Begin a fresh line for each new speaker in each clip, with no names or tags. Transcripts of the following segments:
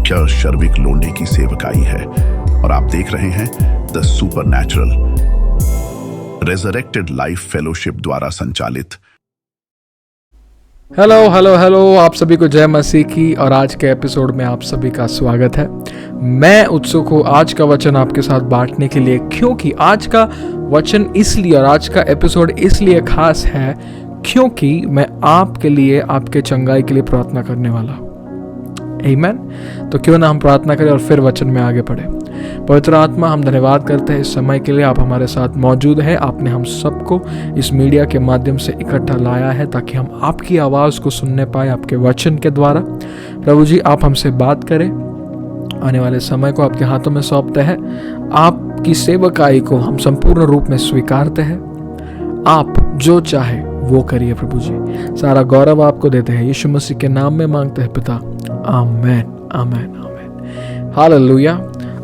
मुख्य शर्विक लोंढे की सेवकाई है और आप देख रहे हैं the supernatural resurrected life fellowship द्वारा संचालित।
हेलो, आप सभी को जय मसीह की। और आज के एपिसोड में आप सभी का स्वागत है। मैं उत्सुक हूँ आज का वचन आपके साथ बांटने के लिए, क्योंकि आज का वचन इसलिए और आज का एपिसोड इसलिए खास है क्योंकि मैं आपके लिए, आपके चंगाई के लिए प्रार्थना करने वाला हूँ। आमीन। तो क्यों ना हम प्रार्थना करें और फिर वचन में आगे बढ़े। पवित्र आत्मा, हम धन्यवाद करते हैं इस समय के लिए, आप हमारे साथ मौजूद हैं। आपने हम सबको इस मीडिया के माध्यम से इकट्ठा लाया है ताकि हम आपकी आवाज़ को सुनने पाए आपके वचन के द्वारा। प्रभु जी, आप हमसे बात करें। आने वाले समय को आपके हाथों में सौंपते हैं। आपकी सेवकाई को हम संपूर्ण रूप में स्वीकारते हैं। आप जो चाहे वो करिए प्रभु जी। सारा गौरव आपको देते हैं, यीशु मसीह के नाम में मांगते हैं पिता। आमेन, आमेन, आमेन। हालेलुया।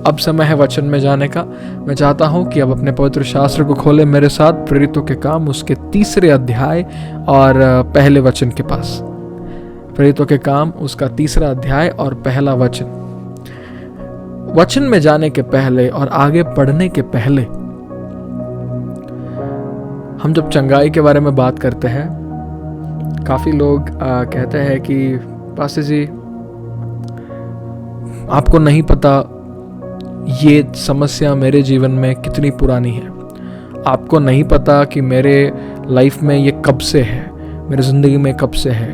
अब समय है वचन में जाने का। मैं चाहता हूं कि अब अपने पवित्र शास्त्र को खोलें मेरे साथ, प्रेरितों के काम उसके 3 अध्याय और पहले वचन के पास। प्रेरितों के काम उसका 3 अध्याय और पहला वचन। वचन में जाने के पहले और आगे पढ़ने के पहले हम जब चंगाई के बारे में बात करते हैं, काफी लोग कहते हैं कि पास्टर जी, आपको नहीं पता ये समस्या मेरे जीवन में कितनी पुरानी है। आपको नहीं पता कि मेरे लाइफ में ये कब से है, मेरे ज़िंदगी में कब से है।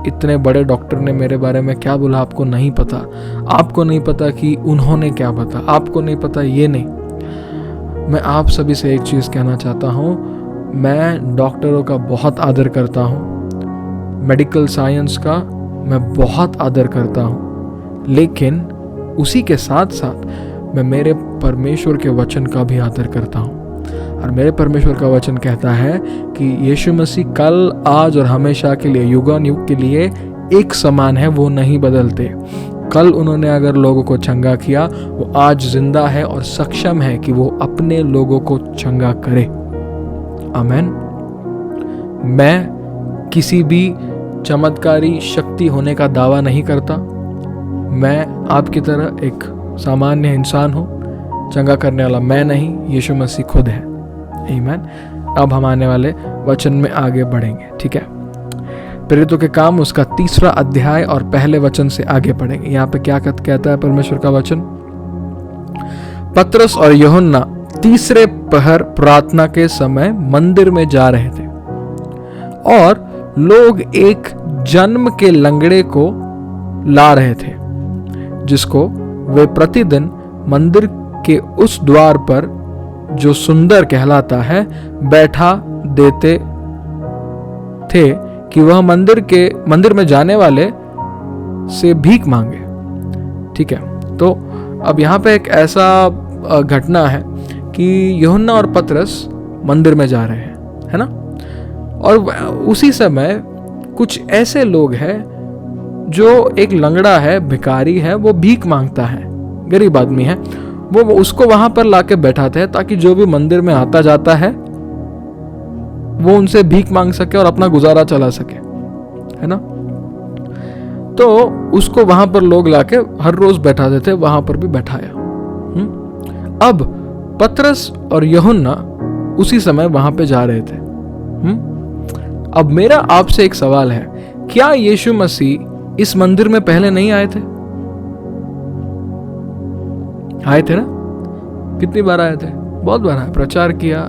इतने बड़े डॉक्टर ने मेरे बारे में क्या बोला, आपको नहीं पता। आपको नहीं पता कि उन्होंने क्या बता, आपको नहीं पता ये नहीं। मैं आप सभी से एक चीज़ कहना चाहता हूँ, मैं डॉक्टरों का बहुत आदर करता हूँ, मेडिकल साइंस का मैं बहुत आदर करता हूँ, लेकिन उसी के साथ साथ मैं मेरे परमेश्वर के वचन का भी आदर करता हूँ। और मेरे परमेश्वर का वचन कहता है कि यीशु मसीह कल, आज और हमेशा के लिए, युगानुयुग के लिए एक समान है, वो नहीं बदलते। कल उन्होंने अगर लोगों को चंगा किया, वो आज जिंदा है और सक्षम है कि वो अपने लोगों को चंगा करे। आमेन। मैं किसी भी चमत्कारी शक्ति होने का दावा नहीं करता। मैं आपकी तरह एक सामान्य इंसान हूँ। चंगा करने वाला मैं नहीं, यीशु मसीह खुद है। आमीन। अब हम आने वाले वचन में आगे बढ़ेंगे, ठीक है। प्रेरितों के काम उसका 3 अध्याय और पहले वचन से आगे पढ़ेंगे। यहाँ पे क्या कहता है परमेश्वर का वचन। पतरस और यूहन्ना 3 पहर प्रार्थना के समय मंदिर में जा रहे थे और लोग एक जन्म के लंगड़े को ला रहे थे, जिसको वे प्रतिदिन मंदिर के उस द्वार पर, जो सुंदर कहलाता है, बैठा देते थे कि वह मंदिर में जाने वाले से भीख मांगे। ठीक है। तो अब यहाँ पे एक ऐसा घटना है कि यूहन्ना और पतरस मंदिर में जा रहे हैं, है ना। और उसी समय कुछ ऐसे लोग हैं, जो एक लंगड़ा है, भिखारी है, वो भीख मांगता है, गरीब आदमी है, वो उसको वहां पर लाके बैठाते हैं ताकि जो भी मंदिर में आता जाता है वो उनसे भीख मांग सके और अपना गुजारा चला सके, है ना। तो उसको वहां पर लोग लाके हर रोज बैठा देते, वहां पर भी बैठाया। अब पतरस और यूहन्ना उसी समय वहां पे जा रहे थे। अब मेरा आपसे एक सवाल है, क्या यीशु मसीह इस मंदिर में पहले नहीं आए थे? आए थे ना। कितनी बार आए थे? बहुत बार आए। प्रचार किया,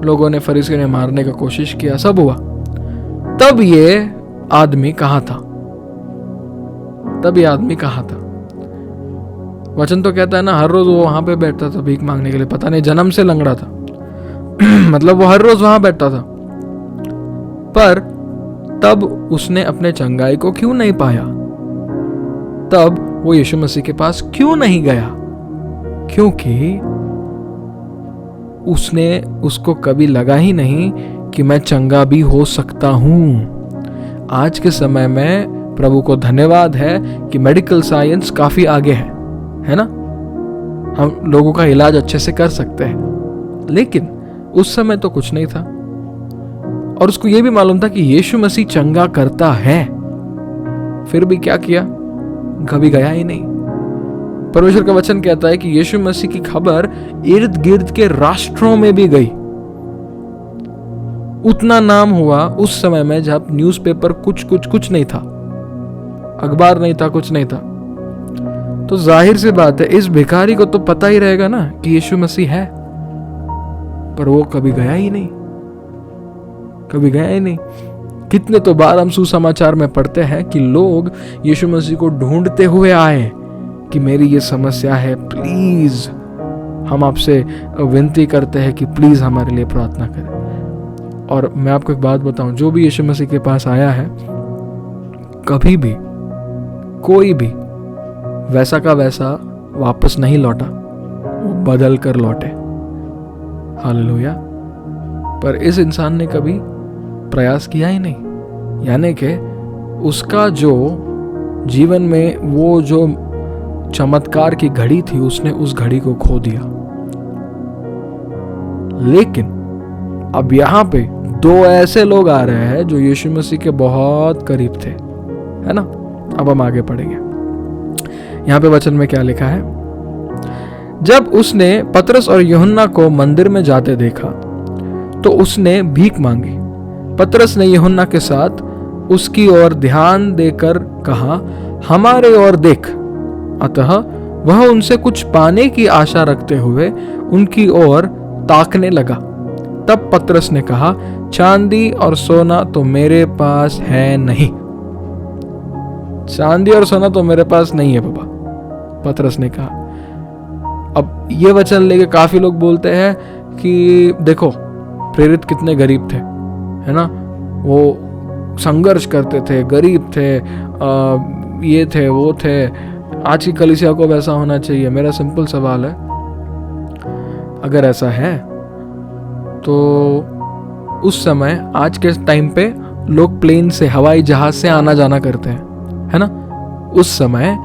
लोगों ने, फरीसियों ने मारने का कोशिश किया, सब हुआ। तब ये आदमी कहाँ था? वचन तो कहता है ना, हर रोज वो वहां पे बैठता था भीख मांगने के लिए। पता नहीं, जन्म से लंगड़ा था मतलब वो हर रोज वहां बैठता था। पर तब उसने अपने चंगाई को क्यों नहीं पाया? तब वो यीशु मसीह के पास क्यों नहीं गया? क्योंकि उसको कभी लगा ही नहीं कि मैं चंगा भी हो सकता हूं। आज के समय में प्रभु को धन्यवाद है कि मेडिकल साइंस काफी आगे है ना। हम लोगों का इलाज अच्छे से कर सकते हैं, लेकिन उस समय तो कुछ नहीं था। और उसको यह भी मालूम था कि यीशु मसीह चंगा करता है, फिर भी क्या किया? कभी गया ही नहीं। परमेश्वर का वचन कहता है कि यीशु मसीह की खबर इर्द गिर्द के राष्ट्रों में भी गई। उतना नाम हुआ उस समय में जब न्यूज़पेपर कुछ नहीं था, अखबार नहीं था, कुछ नहीं था। तो जाहिर सी बात है इस भिखारी को तो पता ही रहेगा ना कि यीशु मसीह है, पर वो कभी गया ही नहीं, कभी गया ही नहीं। कितने तो बार हम सुसमाचार में पढ़ते हैं कि लोग यीशु मसीह को ढूंढते हुए आए कि मेरी ये समस्या है, प्लीज हम आपसे विनती करते हैं कि प्लीज हमारे लिए प्रार्थना करें। और मैं आपको एक बात बताऊं, जो भी यीशु मसीह के पास आया है, कभी भी कोई भी वैसा का वैसा वापस नहीं लौटा, वो बदल कर लौटे। हालेलुया। पर इस इंसान ने कभी प्रयास किया ही नहीं, यानी कि उसका जो जीवन में वो जो चमत्कार की घड़ी थी, उसने उस घड़ी को खो दिया। लेकिन अब यहां पे दो ऐसे लोग आ रहे हैं जो यीशु मसीह के बहुत करीब थे, है ना। अब हम आगे पढ़ेंगे। यहां पे वचन में क्या लिखा है? जब उसने पतरस और यूहन्ना को मंदिर में जाते देखा तो उसने भीख मांगी। पतरस ने यूहन्ना के साथ उसकी ओर ध्यान देकर कहा, हमारे ओर देख। अतः वह उनसे कुछ पाने की आशा रखते हुए उनकी ओर ताकने लगा। तब पतरस ने कहा, चांदी और सोना तो मेरे पास है नहीं। चांदी और सोना तो मेरे पास नहीं है बाबा, पतरस ने कहा। अब ये वचन लेके काफी लोग बोलते हैं कि देखो प्रेरित कितने गरीब थे, है ना, वो संघर्ष करते थे, गरीब थे, ये थे वो थे। आज की कलीसिया को वैसा होना चाहिए। मेरा सिंपल सवाल है, अगर ऐसा है तो उस समय आज के टाइम पे लोग प्लेन से, हवाई जहाज से आना जाना करते हैं, है ना। उस समय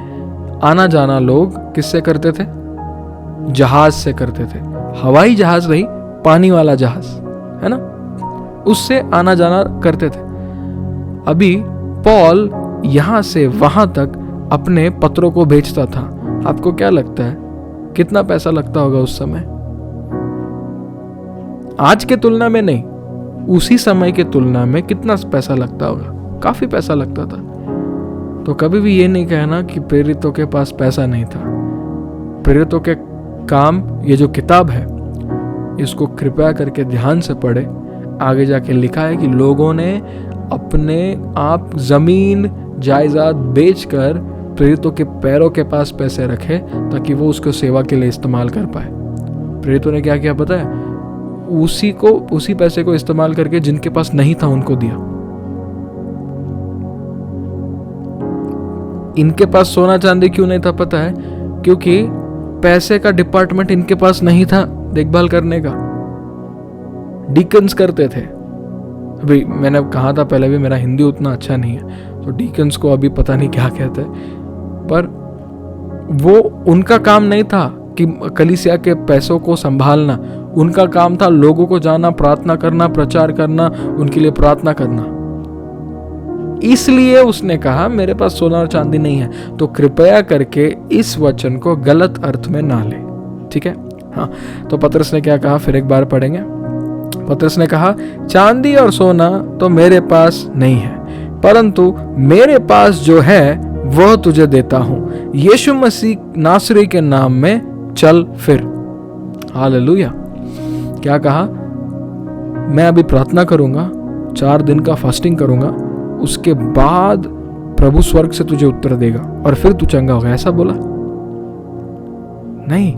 आना जाना लोग किससे करते थे? जहाज से करते थे। हवाई जहाज नहीं, पानी वाला जहाज, है ना, उससे आना जाना करते थे। अभी पॉल यहां से वहां तक अपने पत्रों को भेजता था। आपको क्या लगता है कितना पैसा लगता होगा उस समय? आज के तुलना में नहीं, उसी समय के तुलना में कितना पैसा लगता होगा? काफी पैसा लगता था। तो कभी भी ये नहीं कहना कि प्रेरितों के पास पैसा नहीं था। प्रेरितों के काम, ये जो किताब है इसको कृपया करके ध्यान से पढ़े। आगे जाके लिखा है कि लोगों ने अपने आप जमीन जायदाद बेचकर प्रेरितों के पैरों के पास पैसे रखे ताकि वो उसको सेवा के लिए इस्तेमाल कर पाए। प्रेरितों ने क्या किया पता है? उसी पैसे को इस्तेमाल करके जिनके पास नहीं था उनको दिया। इनके पास सोना चांदी क्यों नहीं था पता है? क्योंकि पैसे का डिपार्टमेंट इनके पास नहीं था देखभाल करने का। डीकन्स करते थे। अभी मैंने कहा था पहले भी, मेरा हिंदी उतना अच्छा नहीं है, तो डीकन्स को अभी पता नहीं क्या कहते हैं, पर वो उनका काम नहीं था कि कलीसिया के पैसों को संभालना। उनका काम था लोगों को जाना, प्रार्थना करना, प्रचार करना, उनके लिए प्रार्थना करना। इसलिए उसने कहा मेरे पास सोना और चांदी नहीं है। तो कृपया करके इस वचन को गलत अर्थ में ना ले, ठीक है। हाँ, तो पतरस ने क्या कहा, फिर एक बार पढ़ेंगे। पतरस ने कहा, चांदी और सोना तो मेरे पास नहीं है, परंतु मेरे पास जो है वह तुझे देता हूं। यीशु मसीह नासरी के नाम में चल फिर। हालेलुया। क्या कहा? मैं अभी प्रार्थना करूंगा, 4 दिन का फास्टिंग करूंगा, उसके बाद प्रभु स्वर्ग से तुझे उत्तर देगा और फिर तू चंगा होगा, ऐसा बोला नहीं।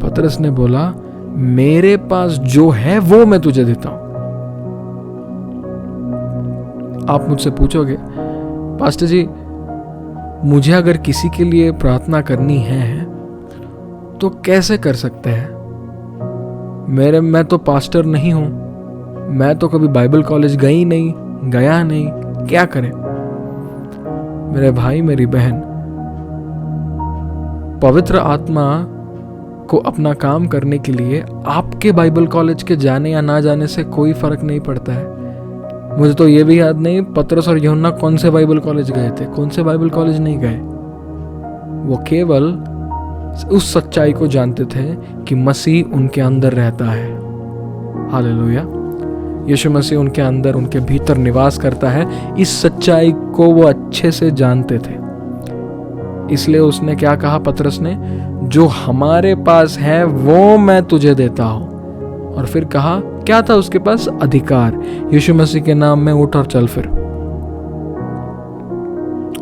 पतरस ने बोला मेरे पास जो है वो मैं तुझे देता हूं। आप मुझसे पूछोगे, पास्टर जी मुझे अगर किसी के लिए प्रार्थना करनी है तो कैसे कर सकते हैं? मैं तो पास्टर नहीं हूं, मैं तो कभी बाइबल कॉलेज गया नहीं, क्या करें? मेरे भाई मेरी बहन, पवित्र आत्मा को अपना काम करने के लिए आपके बाइबल कॉलेज के जाने या ना जाने से कोई फर्क नहीं पड़ता है। मुझे तो ये भी याद नहीं पतरस और यूहन्ना कौन से बाइबल कॉलेज गए थे, कौन से बाइबल कॉलेज नहीं गए। वो केवल उस सच्चाई को जानते थे कि मसीह उनके अंदर रहता है। हालेलुया। यीशु मसीह उनके अंदर, उनके भीतर निवास करता है। इस सच्चाई को वो अच्छे से जानते थे। इसलिए उसने क्या कहा पतरस ने, जो हमारे पास है वो मैं तुझे देता हूं। और फिर कहा, क्या था उसके पास? अधिकार। यीशु मसीह के नाम में उठ और चल फिर।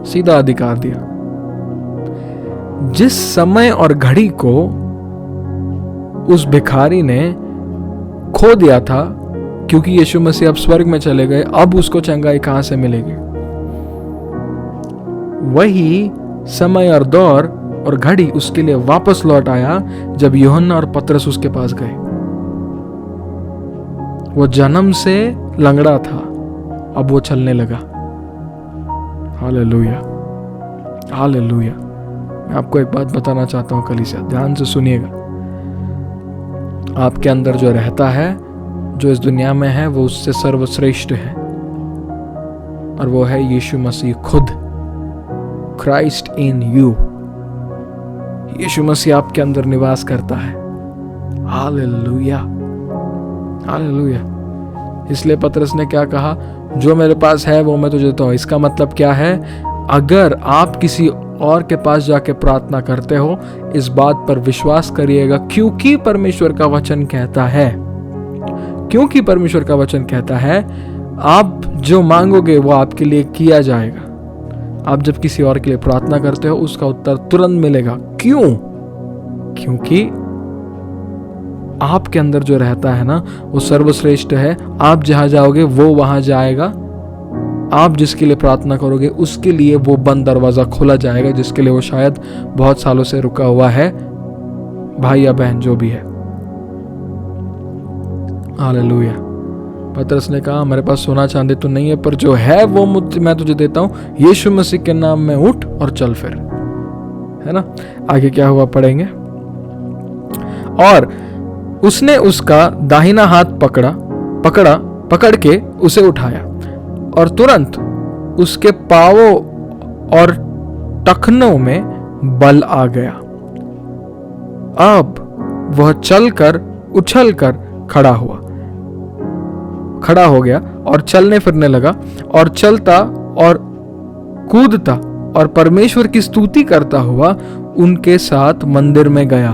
सीधा अधिकार दिया। जिस समय और घड़ी को उस भिखारी ने खो दिया था, क्योंकि यीशु मसीह अब स्वर्ग में चले गए, अब उसको चंगाई कहां से मिलेगी? वही समय और दौर और घड़ी उसके लिए वापस लौट आया जब यूहन्ना और पतरस उसके पास गए। वो जन्म से लंगड़ा था, अब वो चलने लगा। Hallelujah, hallelujah. मैं आपको एक बात बताना चाहता हूं कलीसिया, ध्यान से सुनिएगा। आपके अंदर जो रहता है, जो इस दुनिया में है, वो उससे सर्वश्रेष्ठ है, और वो है यीशु मसीह खुद। Christ in you. यीशु मसीह आपके अंदर निवास करता है। Hallelujah, hallelujah. इसलिए पतरस ने क्या कहा, जो मेरे पास है वो मैं तुझे देता हूं। इसका मतलब क्या है? अगर आप किसी और के पास जाके प्रार्थना करते हो, इस बात पर विश्वास करिएगा, क्योंकि परमेश्वर का वचन कहता है, क्योंकि परमेश्वर का वचन कहता है, आप जो मांगोगे वो आपके लिए किया जाएगा। आप जब किसी और के लिए प्रार्थना करते हो, उसका उत्तर तुरंत मिलेगा। क्यों? क्योंकि आपके अंदर जो रहता है ना, वो सर्वश्रेष्ठ है। आप जहां जाओगे वो वहां जाएगा। आप जिसके लिए प्रार्थना करोगे उसके लिए वो बंद दरवाजा खोला जाएगा, जिसके लिए वो शायद बहुत सालों से रुका हुआ है, भाई या बहन जो भी है। हालेलुया। पतरस ने कहा, मेरे पास सोना चांदी तो नहीं है, पर जो है वो मैं तुझे देता हूं। यीशु मसीह के नाम में उठ और चल फिर। है ना? आगे क्या हुआ पढ़ेंगे। और उसने उसका दाहिना हाथ पकड़ के उसे उठाया, और तुरंत उसके पांवों और टखनों में बल आ गया। अब वह उछलकर खड़ा हो गया और चलने फिरने लगा, और चलता और कूदता और परमेश्वर की स्तुति करता हुआ उनके साथ मंदिर में गया।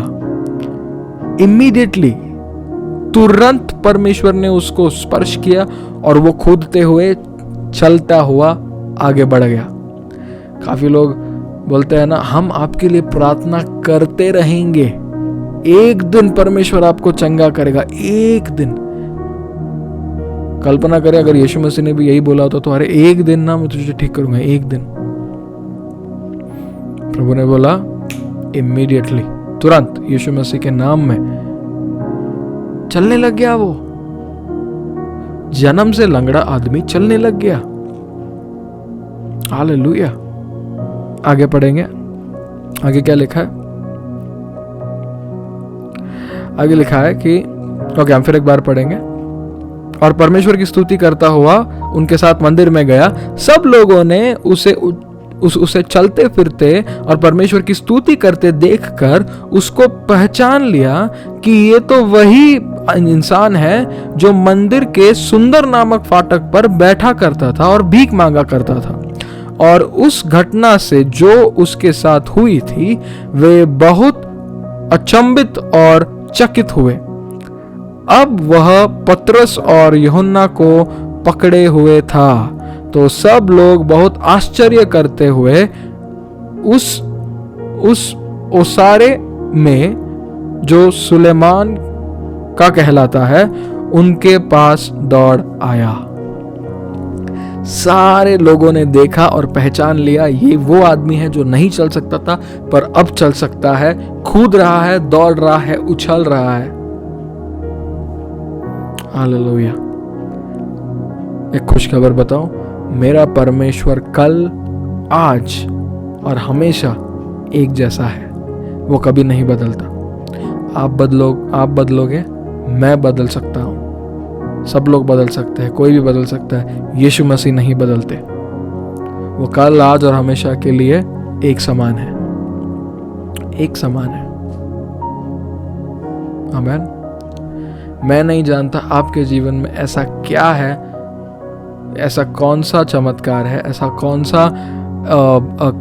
इमीडिएटली, तुरंत परमेश्वर ने उसको स्पर्श किया और वो कूदते हुए, चलता हुआ आगे बढ़ गया। काफी लोग बोलते हैं ना, हम आपके लिए प्रार्थना करते रहेंगे, एक दिन परमेश्वर आपको चंगा करेगा। एक दिन। कल्पना करें अगर यीशु मसीह ने भी यही बोला होता तो अरे एक दिन ना मैं तुझे ठीक करूंगा, एक दिन। प्रभु ने बोला इमीडिएटली, तुरंत यीशु मसीह के नाम में चलने लग गया। वो जन्म से लंगड़ा आदमी चलने लग गया। हालेलुया। आगे पढ़ेंगे। आगे क्या लिखा है? आगे लिखा है कि ओके, हम फिर एक बार पढ़ेंगे। और परमेश्वर की स्तुति करता हुआ उनके साथ मंदिर में गया। सब लोगों ने उसे चलते फिरते और परमेश्वर की स्तुति करते देखकर उसको पहचान लिया कि ये तो वही इंसान है जो मंदिर के सुंदर नामक फाटक पर बैठा करता था और भीख मांगा करता था। और उस घटना से जो उसके साथ हुई थी, वे बहुत अचंभित और चकित हुए। अब वह पतरस और यूहन्ना को पकड़े हुए था, तो सब लोग बहुत आश्चर्य करते हुए उस ओसारे में जो सुलेमान का कहलाता है, उनके पास दौड़ आया। सारे लोगों ने देखा और पहचान लिया, ये वो आदमी है जो नहीं चल सकता था पर अब चल सकता है, कूद रहा है, दौड़ रहा है, उछल रहा है। हालेलुया। एक खुशखबर बताऊं, मेरा परमेश्वर कल, आज और हमेशा एक जैसा है। वो कभी नहीं बदलता। आप बदलोगे, मैं बदल सकता हूं, सब लोग बदल सकते हैं, कोई भी बदल सकता है। यीशु मसीह नहीं बदलते। वो कल, आज और हमेशा के लिए एक समान है। एक समान है। आमीन। मैं नहीं जानता आपके जीवन में ऐसा क्या है, ऐसा कौन सा चमत्कार है, ऐसा कौन सा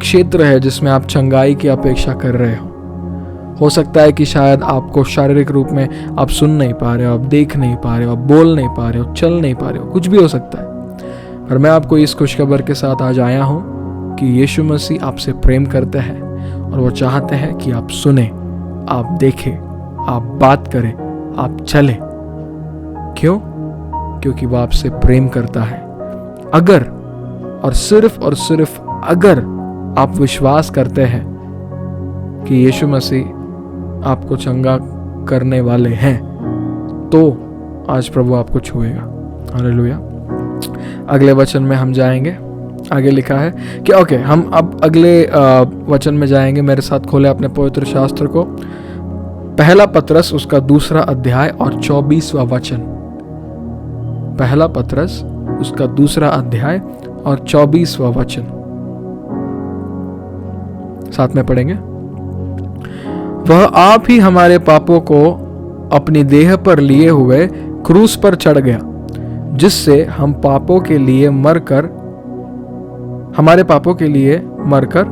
क्षेत्र है जिसमें आप चंगाई की अपेक्षा कर रहे हो सकता है कि शायद आपको शारीरिक रूप में आप सुन नहीं पा रहे हो, आप देख नहीं पा रहे हो, आप बोल नहीं पा रहे हो, चल नहीं पा रहे हो, कुछ भी हो सकता है। और मैं आपको इस खुशखबर के साथ आज आया हूँ कि यीशु मसीह आपसे प्रेम करते हैं और वो चाहते हैं कि आप सुने, आप देखें, आप बात करें, आप चले। क्यों? क्योंकि वो आपसे प्रेम करता है। अगर और सिर्फ अगर आप विश्वास करते हैं कि यीशु मसीह आपको चंगा करने वाले हैं, तो आज प्रभु आपको छुएगा। हालेलुया। अगले वचन में हम जाएंगे। आगे लिखा है कि हम अब अगले वचन में जाएंगे। मेरे साथ खोले अपने पवित्र शास्त्र को, पहला पतरस उसका 2 अध्याय और 24वां वचन। पहला पतरस उसका 2 अध्याय और 24वां वचन साथ में पढ़ेंगे। वह आप ही हमारे पापों को अपनी देह पर लिए हुए क्रूस पर चढ़ गया, जिससे हम हमारे पापों के लिए मरकर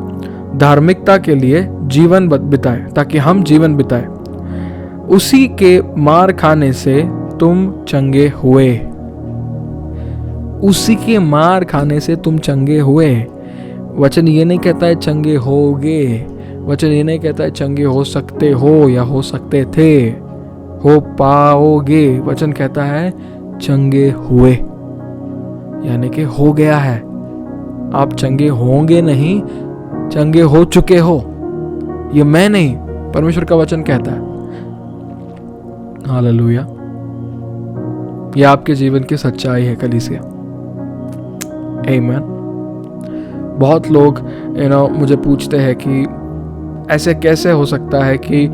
धार्मिकता के लिए जीवन बिताए, ताकि हम जीवन बिताए। उसी के मार खाने से तुम चंगे हुए। उसी के मार खाने से तुम चंगे हुए। वचन ये नहीं कहता है चंगे होगे, वचन ये नहीं कहता है चंगे हो सकते हो या हो सकते थे, हो पाओगे। वचन कहता है चंगे हुए, यानी कि हो गया है। आप चंगे होंगे नहीं, चंगे हो चुके हो। ये मैं नहीं, परमेश्वर का वचन कहता है। हालेलुया। ये आपके जीवन की सच्चाई है कलीसिया। आमीन। बहुत लोग मुझे पूछते हैं कि ऐसे कैसे हो सकता है कि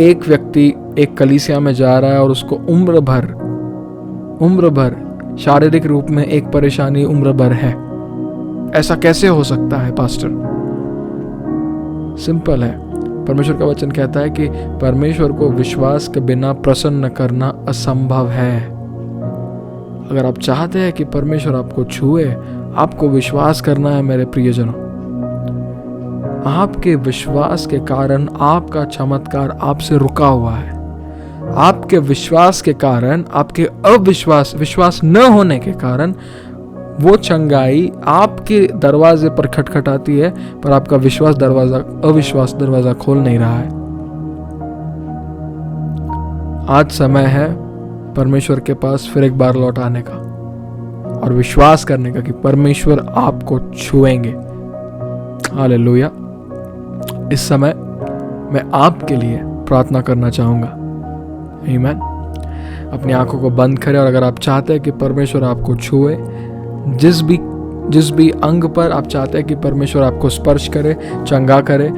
एक व्यक्ति एक कलीसिया में जा रहा है और उसको उम्र भर शारीरिक रूप में एक परेशानी उम्र भर है। ऐसा कैसे हो सकता है पास्टर? सिंपल है। परमेश्वर का वचन कहता है कि परमेश्वर को विश्वास के बिना प्रसन्न करना असंभव है। अगर आप चाहते हैं कि परमेश्वर आपको छुए, आपको विश्वास करना है मेरे प्रियजनों। आपके विश्वास के कारण आपका चमत्कार आपसे रुका हुआ है। आपके विश्वास के कारण, आपके विश्वास न होने के कारण वो चंगाई आपके दरवाजे पर खटखटाती है, पर आपका अविश्वास दरवाजा खोल नहीं रहा है। आज समय है परमेश्वर के पास फिर एक बार लौट आने का और विश्वास करने का कि परमेश्वर आपको छुएंगे। हालेलुया। इस समय मैं आपके लिए प्रार्थना करना चाहूंगा। आमीन। अपनी आंखों को बंद करें और अगर आप चाहते हैं कि परमेश्वर आपको छुए, जिस भी अंग पर आप चाहते हैं कि परमेश्वर आपको स्पर्श करे, चंगा करे,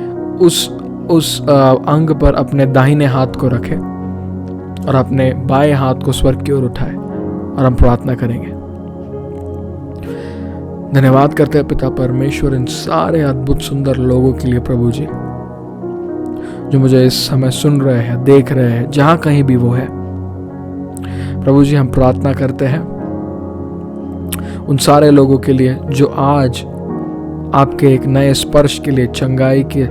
उस अंग पर अपने दाहिने हाथ को रखें और अपने बाएं हाथ को स्वर्ग की ओर उठाए और हम प्रार्थना करेंगे। धन्यवाद करते हैं पिता परमेश्वर इन सारे अद्भुत सुंदर लोगों के लिए, प्रभु जी, जो मुझे इस समय सुन रहे हैं, देख रहे हैं, जहां कहीं भी वो है। प्रभु जी, हम प्रार्थना करते हैं उन सारे लोगों के लिए जो आज आपके एक नए स्पर्श के लिए चंगाई के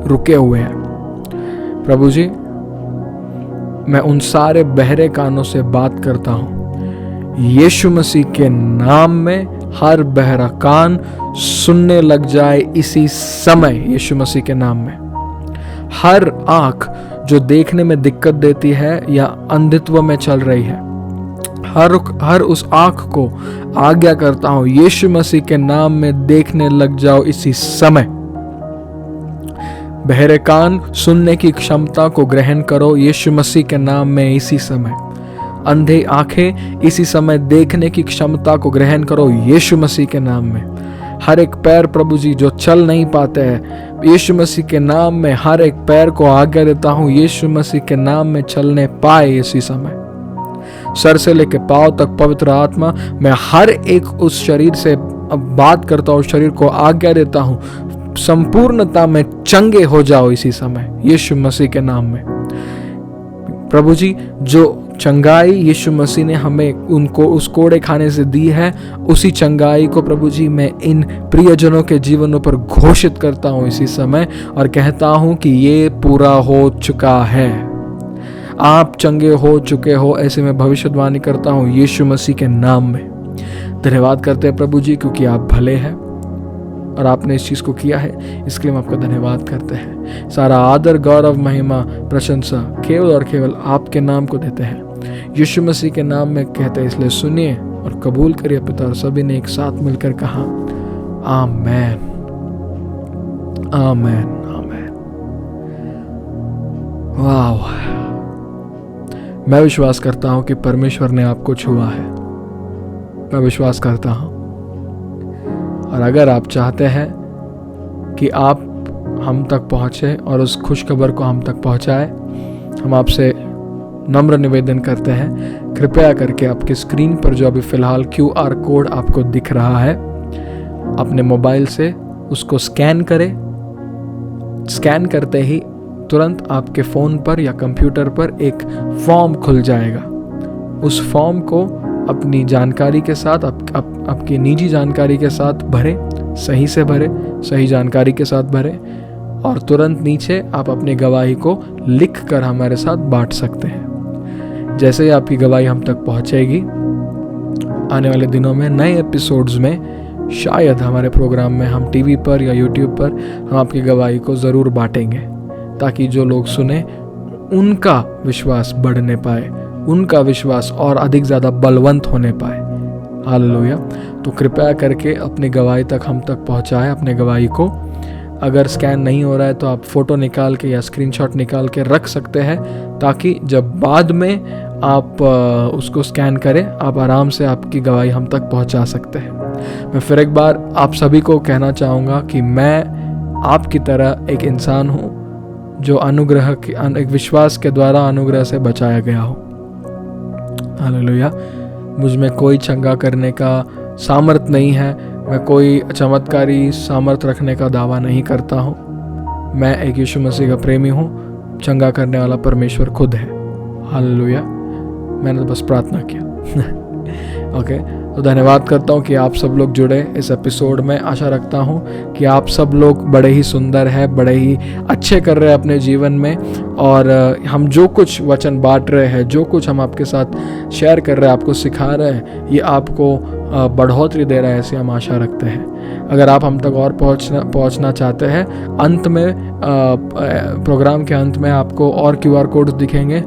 रुके हुए हैं। प्रभु जी, मैं उन सारे बहरे कानों से बात करता हूं। यीशु मसीह के नाम में हर बहरा कान सुनने लग जाए इसी समय। यीशु मसीह के नाम में हर आंख जो देखने में दिक्कत देती है या अंधित्व में चल रही है, हर उस आंख को आज्ञा करता हूं, यीशु मसीह के नाम में देखने लग जाओ इसी समय। बहरे कान सुनने की क्षमता को ग्रहण करो यीशु मसीह के नाम में इसी समय। अंधे आंखें इसी समय देखने की क्षमता को ग्रहण करो यीशु मसीह के नाम में। हर एक पैर प्रभु जी जो चल नहीं पाते हैं, यीशु मसीह के नाम में हर एक पैर को आज्ञा देता हूं, यीशु मसीह के नाम में चलने पाए इसी समय। सर से लेकर पांव तक पवित्र आत्मा, मैं हर एक उस शरीर से अब बात करता हूं, शरीर को आज्ञा देता हूं, संपूर्णता में चंगे हो जाओ इसी समय यीशु मसीह के नाम में। प्रभु जी, जो चंगाई यीशु मसीह ने हमें उनको उस कोड़े खाने से दी है, उसी चंगाई को प्रभु जी मैं इन प्रियजनों के जीवनों पर घोषित करता हूँ इसी समय और कहता हूँ कि ये पूरा हो चुका है। आप चंगे हो चुके हो, ऐसे में भविष्यवाणी करता हूँ यीशु मसीह के नाम में। धन्यवाद करते हैं प्रभु जी, क्योंकि आप भले हैं और आपने इस चीज़ को किया है, इसके लिए हम आपका धन्यवाद करते हैं। सारा आदर, गौरव, महिमा, प्रशंसा केवल और केवल आपके नाम को देते हैं, यीशु मसीह के नाम में कहते हैं। इसलिए सुनिए और कबूल करिए पिता। और सभी ने एक साथ मिलकर कहा आमेन, आमेन, आमेन। वाह, मैं विश्वास करता हूं कि परमेश्वर ने आपको छुआ है। मैं विश्वास करता हूं। और अगर आप चाहते हैं कि आप हम तक पहुंचे और उस खुशखबर को हम तक पहुंचाए, हम आपसे नम्र निवेदन करते हैं, कृपया करके आपके स्क्रीन पर जो अभी फिलहाल QR कोड आपको दिख रहा है, अपने मोबाइल से उसको स्कैन करें। स्कैन करते ही तुरंत आपके फ़ोन पर या कंप्यूटर पर एक फॉर्म खुल जाएगा। उस फॉर्म को अपनी जानकारी के साथ, आपकी निजी जानकारी के साथ भरें, सही से भरें, सही जानकारी के साथ भरें और तुरंत नीचे आप अपनी गवाही को लिख कर हमारे साथ बांट सकते हैं। जैसे ही आपकी गवाही हम तक पहुंचेगी, आने वाले दिनों में नए एपिसोड्स में शायद हमारे प्रोग्राम में हम टीवी पर या यूट्यूब पर हम आपकी गवाही को ज़रूर बांटेंगे, ताकि जो लोग सुने उनका विश्वास बढ़ने पाए, उनका विश्वास और अधिक ज़्यादा बलवंत होने पाए। हालेलुया। तो कृपया करके अपनी गवाही तक हम तक पहुंचाएं अपने गवाही को। अगर स्कैन नहीं हो रहा है तो आप फ़ोटो निकाल के या स्क्रीनशॉट निकाल के रख सकते हैं, ताकि जब बाद में आप उसको स्कैन करें, आप आराम से आपकी गवाही हम तक पहुंचा सकते हैं। मैं फिर एक बार आप सभी को कहना चाहूँगा कि मैं आपकी तरह एक इंसान हूँ जो अनुग्रह की, एक विश्वास के द्वारा अनुग्रह से बचाया गया हूँ। हालेलुया। मुझ में कोई चंगा करने का सामर्थ नहीं है, मैं कोई चमत्कारी सामर्थ रखने का दावा नहीं करता हूँ। मैं एक यीशु मसीह का प्रेमी हूँ, चंगा करने वाला परमेश्वर खुद है। हालेलुया। मैंने तो बस प्रार्थना किया। ओके, तो धन्यवाद करता हूँ कि आप सब लोग जुड़े इस एपिसोड में। आशा रखता हूँ कि आप सब लोग बड़े ही सुंदर हैं, बड़े ही अच्छे कर रहे हैं अपने जीवन में, और हम जो कुछ वचन बांट रहे हैं, जो कुछ हम आपके साथ शेयर कर रहे हैं, आपको सिखा रहे हैं, ये आपको बढ़ोतरी दे रहा है, ऐसी हम आशा रखते हैं। अगर आप हम तक और पहुंचना चाहते हैं, अंत में प्रोग्राम के अंत में आपको और QR कोड्स दिखेंगे,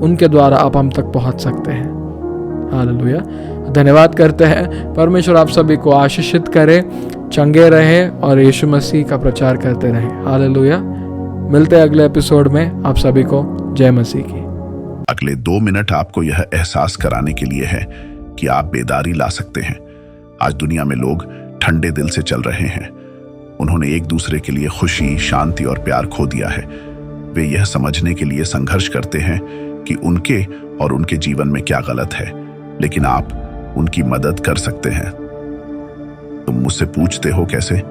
उनके द्वारा आप हम तक पहुंच सकते हैं। हालेलुया। धन्यवाद करते हैं। परमेश्वर आप सभी को आशीषित करे, चंगे रहे और यीशु मसीह का प्रचार करते रहे। हालेलुया। मिलते हैं अगले एपिसोड में। आप सभी को जय मसीह की।
अगले 2 मिनट आपको यह एहसास कराने के लिए है कि आप बेदारी ला सकते हैं। आज दुनिया में लोग ठंडे दिल से चल रहे हैं। उन्होंने एक दूसरे के लिए खुशी, शांति और प्यार खो दिया है। वे यह समझने के लिए संघर्ष करते हैं कि उनके और उनके जीवन में क्या गलत है, लेकिन आप उनकी मदद कर सकते हैं। तुम मुझसे पूछते हो कैसे?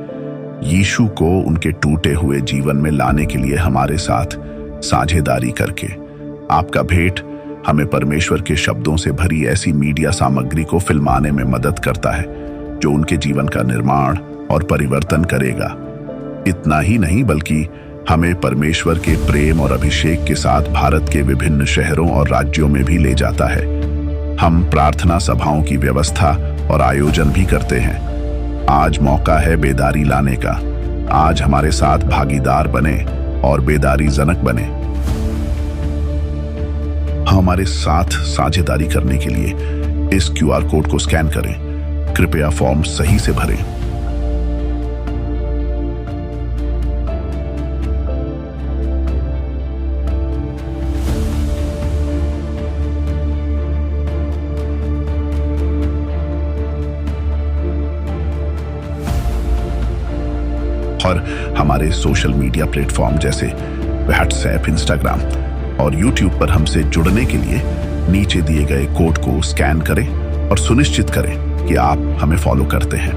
यीशु को उनके टूटे हुए जीवन में लाने के लिए हमारे साथ साझेदारी करके। आपका भेंट हमें परमेश्वर के शब्दों से भरी ऐसी मीडिया सामग्री को फिल्माने में मदद करता है जो उनके जीवन का निर्माण और परिवर्तन करेगा। इतना ही नहीं, बल्कि हमें परमेश्वर के प्रेम और अभिषेक के साथ भारत के विभिन्न शहरों और राज्यों में भी ले जाता है। हम प्रार्थना सभाओं की व्यवस्था और आयोजन भी करते हैं। आज मौका है बेदारी लाने का। आज हमारे साथ भागीदार बने और बेदारी जनक बने। हमारे साथ साझेदारी करने के लिए इस QR कोड को स्कैन करें। कृपया फॉर्म सही से भरें। और हमारे सोशल मीडिया प्लेटफॉर्म जैसे WhatsApp, Instagram और YouTube पर हमसे जुड़ने के लिए नीचे दिए गए कोड को स्कैन करें और सुनिश्चित करें कि आप हमें फॉलो करते हैं।